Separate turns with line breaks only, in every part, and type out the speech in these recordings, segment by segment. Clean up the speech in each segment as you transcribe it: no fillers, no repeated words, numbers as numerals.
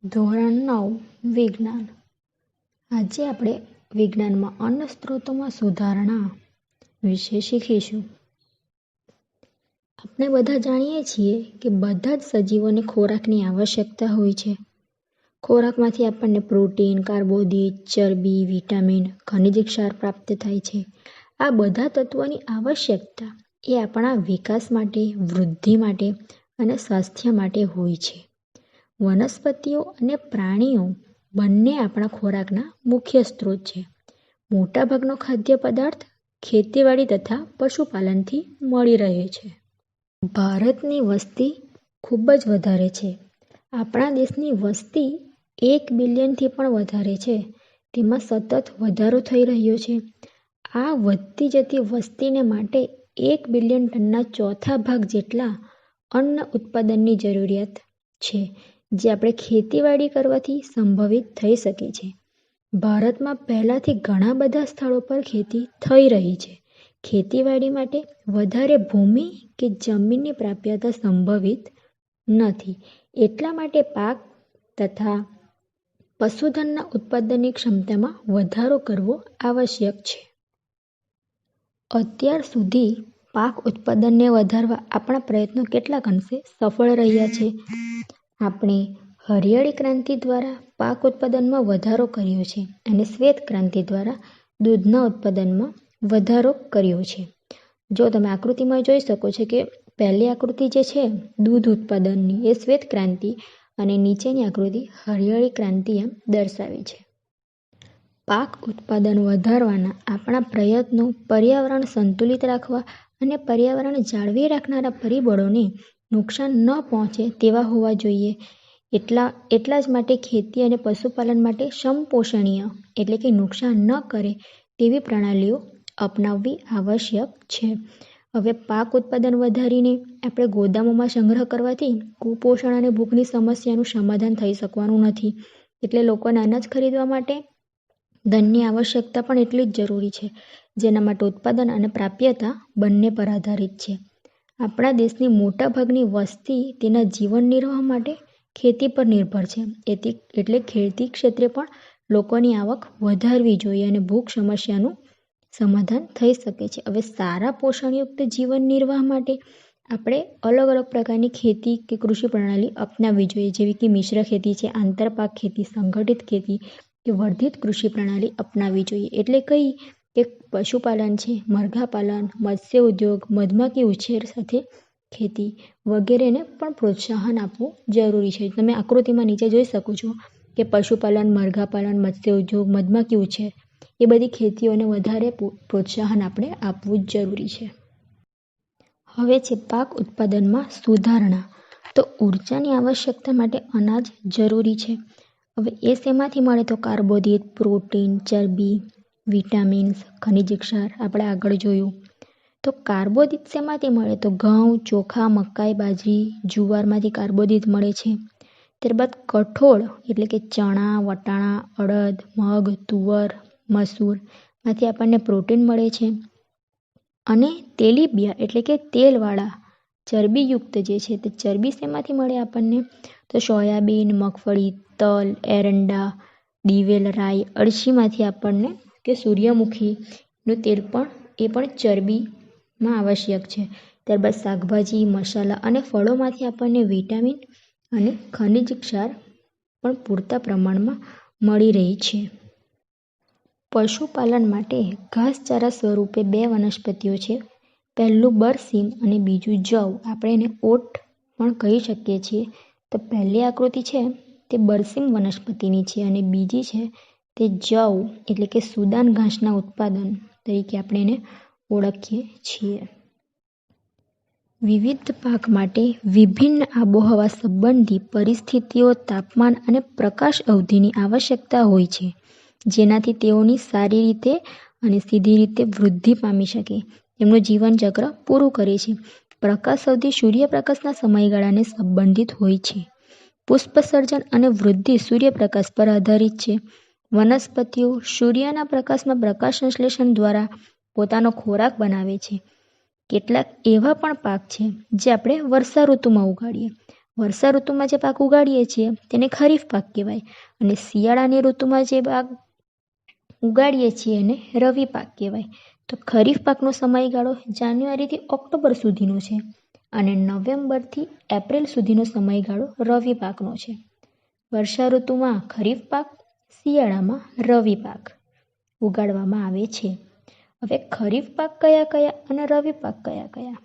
ધોરણ 9 વિજ્ઞાન. આજે આપણે વિજ્ઞાનમાં અન્ન સ્ત્રોતોમાં સુધારણા વિશે શીખીશું. આપણે બધા જાણીએ છીએ કે બધા જ સજીવોને ખોરાકની આવશ્યકતા હોય છે. ખોરાકમાંથી આપણને પ્રોટીન, કાર્બોદિત, ચરબી, વિટામિન, ખનિજ ક્ષાર પ્રાપ્ત થાય છે. આ બધા તત્વોની આવશ્યકતા એ આપણા વિકાસ માટે, વૃદ્ધિ માટે અને સ્વાસ્થ્ય માટે હોય છે. વનસ્પતિઓ અને પ્રાણીઓ બંને આપણા ખોરાકના મુખ્ય સ્ત્રોત છે. મોટાભાગનો ખાદ્ય પદાર્થ ખેતીવાડી તથા પશુપાલનથી મળી રહે છે. ભારતની વસ્તી ખૂબ જ વધારે છે. આપણા દેશની વસ્તી 1 બિલિયનથી પણ વધારે છે. તેમાં સતત વધારો થઈ રહ્યો છે. આ વધતી જતી વસ્તીને માટે 1 બિલિયન ટનના ચોથા ભાગ જેટલા અન્ન ઉત્પાદનની જરૂરિયાત છે, જે આપણે ખેતીવાડી કરવાથી સંભવિત થઈ શકે છે. ભારતમાં પહેલાંથી ઘણા બધા સ્થળો પર ખેતી થઈ રહી છે. ખેતીવાડી માટે વધારે ભૂમિ કે જમીનની પ્રાપ્યતા સંભવિત નથી. એટલા માટે પાક તથા પશુધનના ઉત્પાદનની ક્ષમતામાં વધારો કરવો આવશ્યક છે. અત્યાર સુધી પાક ઉત્પાદનને વધારવા આપણા પ્રયત્નો કેટલાક અંશે સફળ રહ્યા છે. આપણે હરિયાળી ક્રાંતિ દ્વારા પાક ઉત્પાદનમાં વધારો કર્યો છે અને શ્વેત ક્રાંતિ દ્વારા દૂધના ઉત્પાદનમાં વધારો કર્યો છે. જો તમે આકૃતિમાં જોઈ શકો છો કે પહેલી આકૃતિ જે છે દૂધ ઉત્પાદનની એ શ્વેત ક્રાંતિ અને નીચેની આકૃતિ હરિયાળી ક્રાંતિ એમ દર્શાવી છે. પાક ઉત્પાદન વધારવાના આપણા પ્રયત્નો પર્યાવરણ સંતુલિત રાખવા અને પર્યાવરણ જાળવી રાખનારા પરિબળોને નુકસાન ન પહોંચે તેવા હોવા જોઈએ. એટલા જ માટે ખેતી અને પશુપાલન માટે સમપોષણીય એટલે કે નુકસાન ન કરે તેવી પ્રણાલીઓ અપનાવવી આવશ્યક છે. હવે પાક ઉત્પાદન વધારીને આપણે ગોદામોમાં સંગ્રહ કરવાથી કુપોષણ અને ભૂખની સમસ્યાનું સમાધાન થઈ શકવાનું નથી. એટલે લોકોને અનાજ ખરીદવા માટે ધનની આવશ્યકતા પણ એટલી જ જરૂરી છે, જેના માટે ઉત્પાદન અને પ્રાપ્યતા બંને પર આધારિત છે. આપણા દેશની મોટાભાગની વસ્તી તેના જીવન નિર્વાહ માટે ખેતી પર નિર્ભર છે. એટલે ખેતી ક્ષેત્રે પણ લોકોની આવક વધારવી જોઈએ અને ભૂખ સમસ્યાનું સમાધાન થઈ શકે છે. હવે સારા પોષણયુક્ત જીવન નિર્વાહ માટે આપણે અલગ અલગ પ્રકારની ખેતી કે કૃષિ પ્રણાલી અપનાવવી જોઈએ, જેવી કે મિશ્ર ખેતી છે, આંતરપાક ખેતી, સંગઠિત ખેતી કે વર્ધિત કૃષિ પ્રણાલી અપનાવવી જોઈએ. એટલે કઈ કે પશુપાલન છે, મરઘાપાલન, મત્સ્ય ઉદ્યોગ, મધમાખી ઉછેર સાથે ખેતી વગેરેને પણ પ્રોત્સાહન આપવું જરૂરી છે. તમે આકૃતિમાં નીચે જોઈ શકો છો કે પશુપાલન, મરઘાપાલન, મત્સ્ય ઉદ્યોગ, મધમાખી ઉછેર એ બધી ખેતીઓને વધારે પ્રોત્સાહન આપણે આપવું જ જરૂરી છે. હવે છે પાક ઉત્પાદનમાં સુધારણા. તો ઉર્જાની આવશ્યકતા માટે અનાજ જરૂરી છે. હવે એ શેમાંથી મળે? તો કાર્બોદિત, પ્રોટીન, ચરબી, વિટામિન્સ, ખનિજ ક્ષાર આપણે આગળ જોયું. તો કાર્બોદિત શેમાંથી મળે? તો ઘઉં, ચોખા, મકાઈ, બાજરી, જુવારમાંથી કાર્બોદિત મળે છે. ત્યારબાદ કઠોળ એટલે કે ચણા, વટાણા, અડદ, મગ, તુવર, મસૂરમાંથી આપણને પ્રોટીન મળે છે. અને તેલીબિયા એટલે કે તેલવાળા ચરબીયુક્ત જે છે તે ચરબી શેમાંથી મળે આપણને? તો સોયાબીન, મગફળી, તલ, એરંડા, દિવેલ, રાઈ, અળસીમાંથી આપણને કે સૂર્યમુખીનું તેલ પણ ચરબીમાં આવશ્યક છે. ત્યારબાદ શાકભાજી, મસાલા અને ફળોમાંથી આપણને વિટામિન અને ખનિજ ક્ષાર પણ પૂરતા પ્રમાણમાં મળી રહી છે. પશુપાલન માટે ઘાસચારા સ્વરૂપે 2 વનસ્પતિઓ છે. પહેલું બરસીમ અને બીજું જવ. આપણે એને ઓટ પણ કહી શકીએ છીએ. તો પહેલી આકૃતિ છે તે બરસીમ વનસ્પતિની છે અને બીજી છે તે જવ એટલે કે સુદાન ઘાસના ઉત્પાદન તરીકે આપણે એને ઓળખીએ છીએ. વિવિધ પાક માટે વિભિન્ન આબોહવા સંબંધી પરિસ્થિતિઓ, તાપમાન અને પ્રકાશ અવધિની આવશ્યકતા હોય છે, જેનાથી તેઓની સારી રીતે અને સીધી રીતે વૃદ્ધિ પામી શકે, તેમનું જીવનચક્ર પૂરું કરે છે. પ્રકાશ અવધિ સૂર્યપ્રકાશના સમયગાળાને સંબંધિત હોય છે. પુષ્પસર્જન અને વૃદ્ધિ સૂર્યપ્રકાશ પર આધારિત છે. વનસ્પતિઓ સૂર્યના પ્રકાશમાં પ્રકાશ સંશ્લેષણ દ્વારા પોતાનો ખોરાક બનાવે છે. કેટલાક એવા પણ પાક છે જે આપણે વર્ષા ઋતુમાં ઉગાડીએ. વર્ષા ઋતુમાં જે પાક ઉગાડીએ છીએ તેને ખરીફ પાક કહેવાય અને શિયાળાની ઋતુમાં જે પાક ઉગાડીએ છીએ એને રવિ પાક કહેવાય. તો ખરીફ પાકનો સમયગાળો જાન્યુઆરીથી ઓક્ટોબર સુધીનો છે અને નવેમ્બરથી એપ્રિલ સુધીનો સમયગાળો રવિ પાકનો છે. વર્ષા ઋતુમાં ખરીફ પાક, શિયાળામાં રવિ પાક ઉગાડવામાં આવે છે. હવે ખરીફ પાક કયા કયા અને રવિ પાક કયા કયા?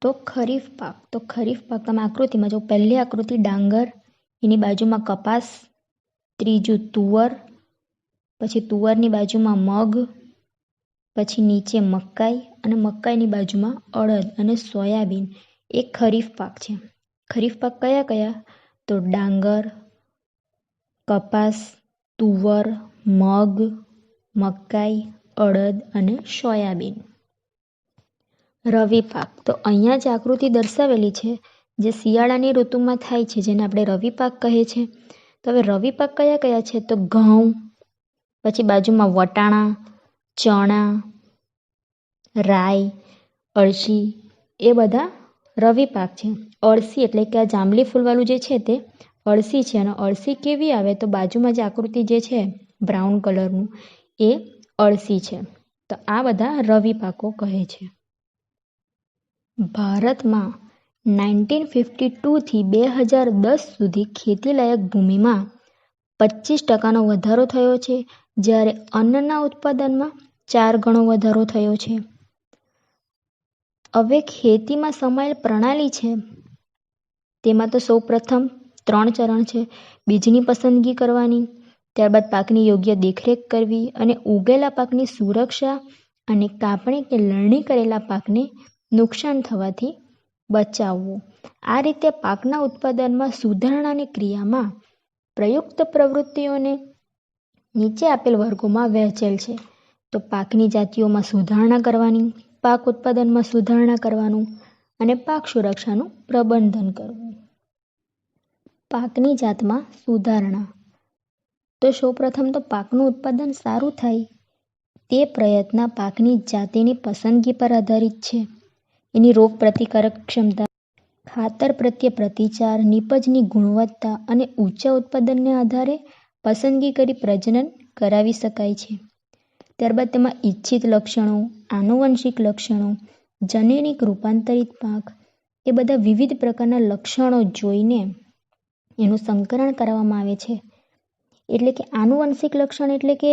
તો ખરીફ પાક તમે આકૃતિમાં જો પહેલી આકૃતિ ડાંગર, એની બાજુમાં કપાસ, ત્રીજું તુવર, પછી તુવરની બાજુમાં મગ, પછી નીચે મકાઈ અને મકાઈની બાજુમાં અડદ અને સોયાબીન એ ખરીફ પાક છે. ખરીફ પાક કયા કયા? તો ડાંગર, કપાસ, તુવર, મગ, મકાઈ, અડદ અને સોયાબીન. રવિ પાક તો અહીંયા જે આકૃતિ દર્શાવેલી છે જે શિયાળાની ઋતુમાં થાય છે જેને આપણે રવિ પાક કહે છે. તો હવે રવિ પાક કયા કયા છે? તો ઘઉં, પછી બાજુમાં વટાણા, ચણા, રાઈ, અળસી એ બધા રવિ પાક છે. અળસી એટલે કે આ જાંબલી ફૂલવાળું જે છે તે અળસી છે અને અળસી કેવી આવે? તો બાજુમાં જે આકૃતિ જે છે બ્રાઉન કલરનું એ અળસી છે. તો આ બધા રવિ પાકો કહે છે. ભારતમાં 1952થી 2010 સુધી ખેતીલાયક ભૂમિમાં 25% વધારો થયો છે, જ્યારે અન્નના ઉત્પાદનમાં 4 ગણો વધારો થયો છે. હવે ખેતીમાં સમાયેલ પ્રણાલી છે તેમાં તો સૌપ્રથમ 3 ચરણ છે. બીજની પસંદગી કરવાની, ત્યારબાદ પાકની યોગ્ય દેખરેખ કરવી અને ઉગેલા પાકની સુરક્ષા અને કાપણી કે લણણી કરેલા પાકને નુકસાન થવાથી બચાવવું. આ રીતે પાકના ઉત્પાદનમાં સુધારણાની ક્રિયામાં પ્રયુક્ત પ્રવૃત્તિઓને નીચે આપેલ વર્ગોમાં વહેંચેલ છે. તો પાકની જાતિઓમાં સુધારણા કરવાની, પાક ઉત્પાદનમાં સુધારણા કરવાનું અને પાક સુરક્ષાનું પ્રબંધન કરવું. પાકની જાતમાં સુધારણા તો સૌપ્રથમ તો પાકનું ઉત્પાદન સારું થાય તે પ્રયત્ન પાકની જાતિની પસંદગી પર આધારિત છે. એની રોગ પ્રતિકારક ક્ષમતા, ખાતર પ્રત્યે પ્રતિચાર, નીપજની ગુણવત્તા અને ઊંચા ઉત્પાદનને આધારે પસંદગી કરી પ્રજનન કરાવી શકાય છે. ત્યારબાદ તેમાં ઇચ્છિત લક્ષણો, આનુવંશિક લક્ષણો, જનીનિક રૂપાંતરિત પાક એ બધા વિવિધ પ્રકારના લક્ષણો જોઈને એનું સંકરણ કરવામાં આવે છે. એટલે કે આનુવંશિક લક્ષણ એટલે કે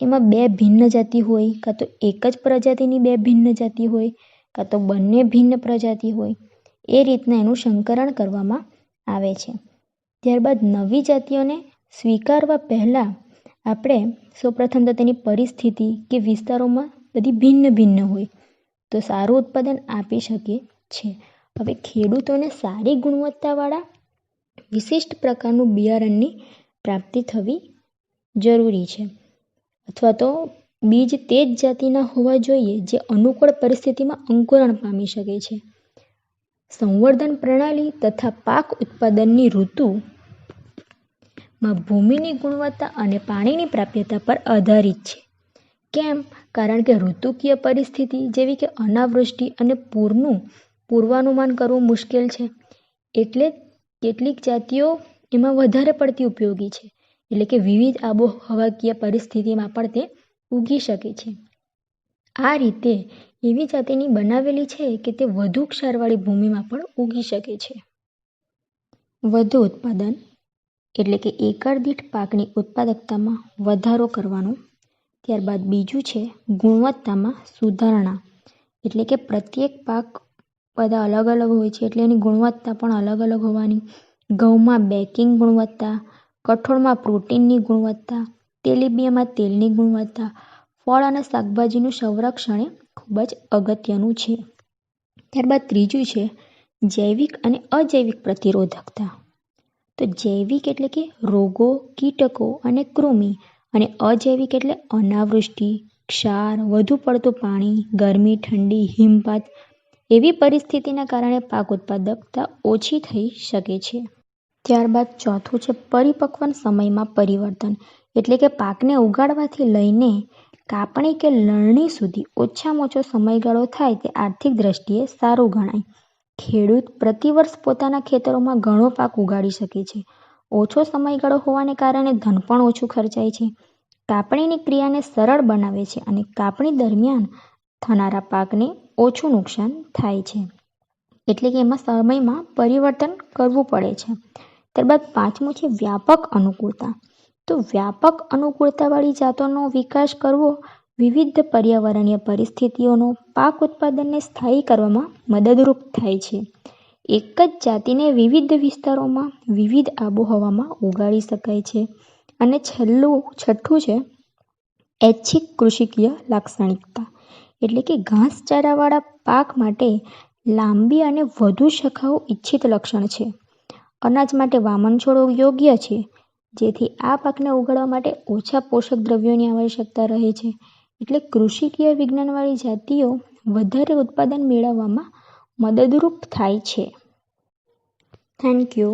એમાં 2 ભિન્ન જાતિ હોય, કાં તો એક જ પ્રજાતિની 2 ભિન્ન જાતિ હોય, કાં તો બંને ભિન્ન પ્રજાતિ હોય, એ રીતના એનું સંકરણ કરવામાં આવે છે. ત્યારબાદ નવી જાતિઓને સ્વીકારવા પહેલાં આપણે સૌપ્રથમ તો તેની પરિસ્થિતિ કે વિસ્તારોમાં બધી ભિન્ન ભિન્ન હોય તો સારું ઉત્પાદન આપી શકે છે. હવે ખેડૂતોને સારી ગુણવત્તાવાળા વિશિષ્ટ પ્રકારનું બિયારણની પ્રાપ્તિ થવી જરૂરી છે, અથવા તો બીજ તે જ જાતિના હોવા જોઈએ જે અનુકૂળ પરિસ્થિતિમાં અંકુરણ પામી શકે છે. સંવર્ધન પ્રણાલી તથા પાક ઉત્પાદનની ઋતુમાં ભૂમિની ગુણવત્તા અને પાણીની પ્રાપ્યતા પર આધારિત છે. કેમ? કારણ કે ઋતુકીય પરિસ્થિતિ જેવી કે અનાવૃષ્ટિ અને પૂરનું પૂર્વાનુમાન કરવું મુશ્કેલ છે. એટલે કેટલીક જાતિઓ એમાં વધારે પડતી ઉપયોગી છે. એટલે કે વિવિધ આબોહવાકીય પરિસ્થિતિમાં પણ તે ઉગી શકે છે. આ રીતે એવી જાતિની બનાવેલી છે કે તે વધુ ક્ષારવાળી ભૂમિમાં પણ ઉગી શકે છે. વધુ ઉત્પાદન એટલે કે એકર દીઠ પાકની ઉત્પાદકતામાં વધારો કરવાનો. ત્યારબાદ બીજું છે ગુણવત્તામાં સુધારણા, એટલે કે પ્રત્યેક પાક બધા અલગ અલગ હોય છે એટલે એની ગુણવત્તા પણ અલગ અલગ હોવાની. ઘઉંમાં બેકિંગ ગુણવત્તા, કઠોળમાં પ્રોટીનની ગુણવત્તા, તેલીબિયાંમાં તેલની ગુણવત્તા, ફળ અને શાકભાજીનું સંરક્ષણ એ ખૂબ જ અગત્યનું છે. ત્યારબાદ ત્રીજું છે જૈવિક અને અજૈવિક પ્રતિરોધકતા. તો જૈવિક એટલે કે રોગો, કીટકો અને કૃમિ, અને અજૈવિક એટલે અનાવૃષ્ટિ, ક્ષાર, વધુ પડતું પાણી, ગરમી, ઠંડી, હિમપાત એવી પરિસ્થિતિના કારણે પાક ઉત્પાદકતા ઓછી થઈ શકે છે. ત્યારબાદ ચોથું છે પરિપક્વન સમયમાં પરિવર્તન, એટલે કે પાકને ઉગાડવાથી લઈને કાપણી કે લણણી સુધી ઓછામાં ઓછો સમયગાળો થાય તે આર્થિક દ્રષ્ટિએ સારું ગણાય. ખેડૂત પ્રતિવર્ષ પોતાના ખેતરોમાં ઘણો પાક ઉગાડી શકે છે. ઓછો સમયગાળો હોવાને કારણે ધન પણ ઓછું ખર્ચાય છે. કાપણીની ક્રિયાને સરળ બનાવે છે અને કાપણી દરમિયાન થનારા પાકને ઓછું નુકસાન થાય છે. એટલે કે એમાં સમયમાં પરિવર્તન કરવું પડે છે. ત્યારબાદ પાંચમું છે વ્યાપક અનુકૂળતા. તો વ્યાપક અનુકૂળતાવાળી જાતોનો વિકાસ કરવો વિવિધ પર્યાવરણીય પરિસ્થિતિઓનો પાક ઉત્પાદનને સ્થાયી કરવામાં મદદરૂપ થાય છે. એક જ જાતિને વિવિધ વિસ્તારોમાં વિવિધ આબોહવામાં ઉગાડી શકાય છે. અને છઠ્ઠું છે ઐચ્છિક કૃષિકીય લાક્ષણિકતા. એટલે કે ઘાસચારાવાળા પાક માટે લાંબી અને વધુ શાખાઓ ઇચ્છિત લક્ષણ છે. અનાજ માટે વામન છોડો યોગ્ય છે, જેથી આ પાકને ઉગાડવા માટે ઓછા પોષક દ્રવ્યોની આવશ્યકતા રહે છે. એટલે કૃષિકીય વિજ્ઞાનવાળી જાતિઓ વધારે ઉત્પાદન મેળવવામાં મદદરૂપ થાય છે. Thank you.